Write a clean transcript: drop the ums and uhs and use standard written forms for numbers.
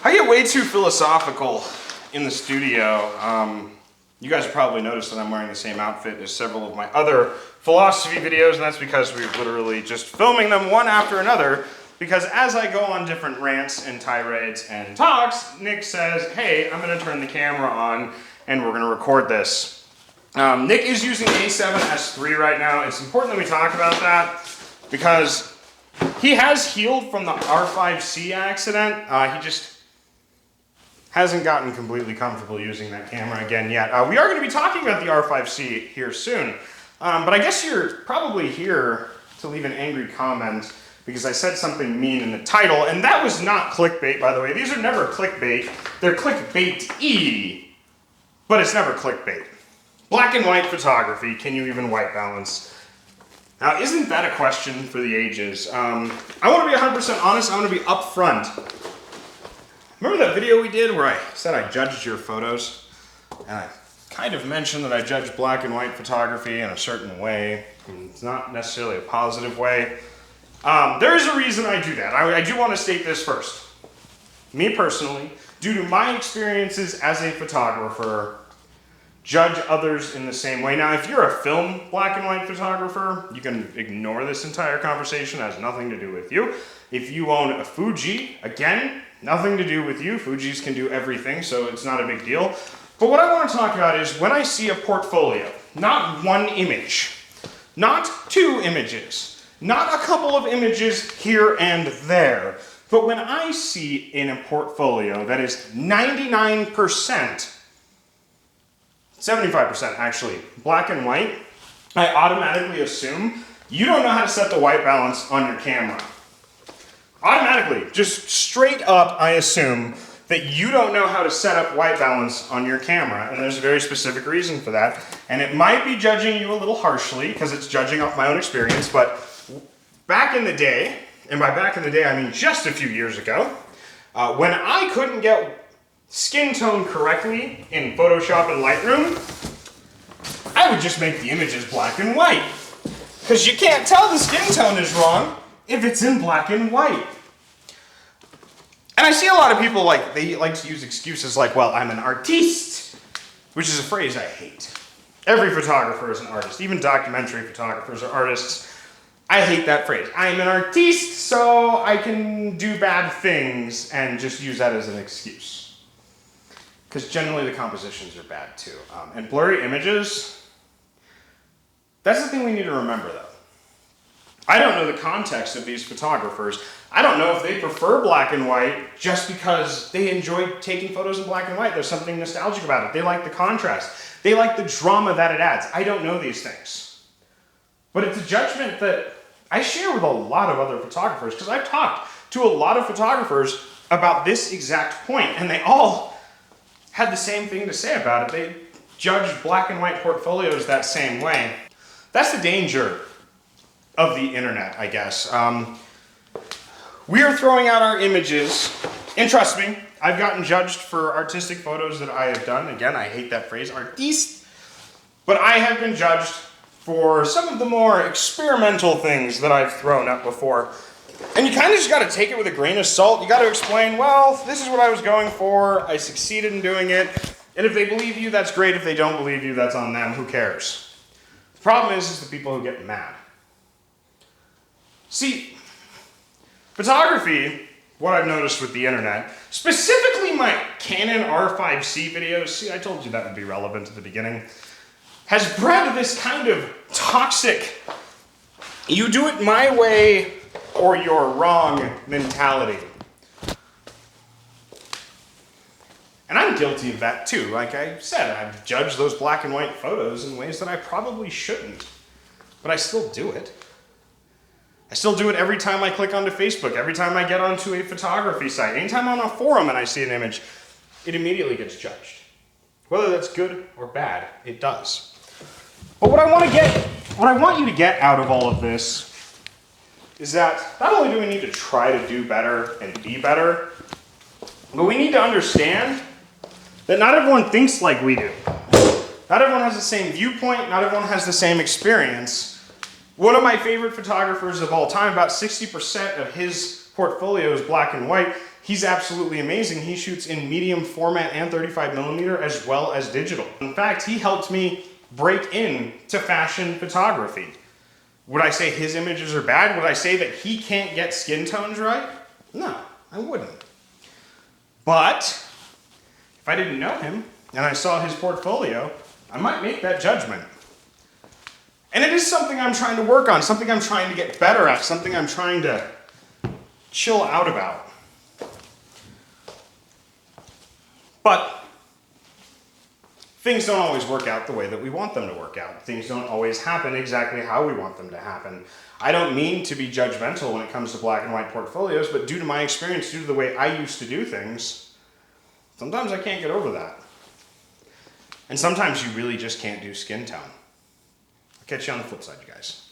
I get way too philosophical in the studio. You guys have probably noticed that I'm wearing the same outfit as several of my other philosophy videos, and that's because we're literally just filming them one after another, because as I go on different rants and tirades and talks, Nick says, hey, I'm gonna turn the camera on and we're gonna record this. Nick is using the A7S III right now. It's important that we talk about that because he has healed from the R5C accident. He just hasn't gotten completely comfortable using that camera again yet. We are going to be talking about the R5C here soon, but I guess you're probably here to leave an angry comment because I said something mean in the title, and that was not clickbait, by the way. These are never clickbait. They're clickbait-y, but it's never clickbait. Black and white photography, can you even white balance? Now, isn't that a question for the ages? I want to be 100% honest. I want to be upfront. Remember that video we did where I said I judged your photos? And I kind of mentioned that I judge black and white photography in a certain way. It's not necessarily a positive way. There is a reason I do that. I do want to state this first. Me personally, due to my experiences as a photographer, judge others in the same way. Now, if you're a film black and white photographer, you can ignore this entire conversation. It has nothing to do with you. If you own a Fuji, again, nothing to do with you. Fujis can do everything, so it's not a big deal. But what I want to talk about is when I see a portfolio, not one image, not two images, not a couple of images here and there, but when I see in a portfolio that is 99%, 75% actually, black and white, I automatically assume you don't know how to set the white balance on your camera. Automatically, just straight up, I assume that you don't know how to set up white balance on your camera, and there's a very specific reason for that. And it might be judging you a little harshly, because it's judging off my own experience, but back in the day, and by back in the day I mean just a few years ago, when I couldn't get skin tone correctly in Photoshop and Lightroom, I would just make the images black and white. Because you can't tell the skin tone is wrong if it's in black and white. And I see a lot of people they like to use excuses like, well, I'm an artiste, which is a phrase I hate. Every photographer is an artist. Even documentary photographers are artists. I hate that phrase. I'm an artiste, so I can do bad things and just use that as an excuse. Because generally the compositions are bad too. And blurry images, that's the thing we need to remember though. I don't know the context of these photographers. I don't know if they prefer black and white just because they enjoy taking photos in black and white. There's something nostalgic about it. They like the contrast. They like the drama that it adds. I don't know these things. But it's a judgment that I share with a lot of other photographers because I've talked to a lot of photographers about this exact point, and they all had the same thing to say about it. They judged black and white portfolios that same way. That's the danger of the internet, I guess. We are throwing out our images, and trust me, I've gotten judged for artistic photos that I have done. Again, I hate that phrase, artiste. But I have been judged for some of the more experimental things that I've thrown up before. And you kind of just got to take it with a grain of salt. You got to explain, well, this is what I was going for. I succeeded in doing it. And if they believe you, that's great. If they don't believe you, that's on them. Who cares? The problem is the people who get mad. See, photography, what I've noticed with the internet, specifically my Canon R5C videos, see, I told you that would be relevant at the beginning, has bred this kind of toxic, you do it my way or you're wrong mentality. And I'm guilty of that too. Like I said, I've judged those black and white photos in ways that I probably shouldn't, but I still do it. I still do it every time I click onto Facebook, every time I get onto a photography site, anytime I'm on a forum and I see an image, it immediately gets judged. Whether that's good or bad, it does. But what I want you to get out of all of this is that not only do we need to try to do better and be better, but we need to understand that not everyone thinks like we do. Not everyone has the same viewpoint, not everyone has the same experience. One of my favorite photographers of all time, about 60% of his portfolio is black and white. He's absolutely amazing. He shoots in medium format and 35mm as well as digital. In fact, he helped me break into fashion photography. Would I say his images are bad? Would I say that he can't get skin tones right? No, I wouldn't. But if I didn't know him and I saw his portfolio, I might make that judgment. And it is something I'm trying to work on, something I'm trying to get better at, something I'm trying to chill out about. But things don't always work out the way that we want them to work out. Things don't always happen exactly how we want them to happen. I don't mean to be judgmental when it comes to black and white portfolios, but due to my experience, due to the way I used to do things, sometimes I can't get over that. And sometimes you really just can't do skin tone. I'll catch you on the flip side, you guys.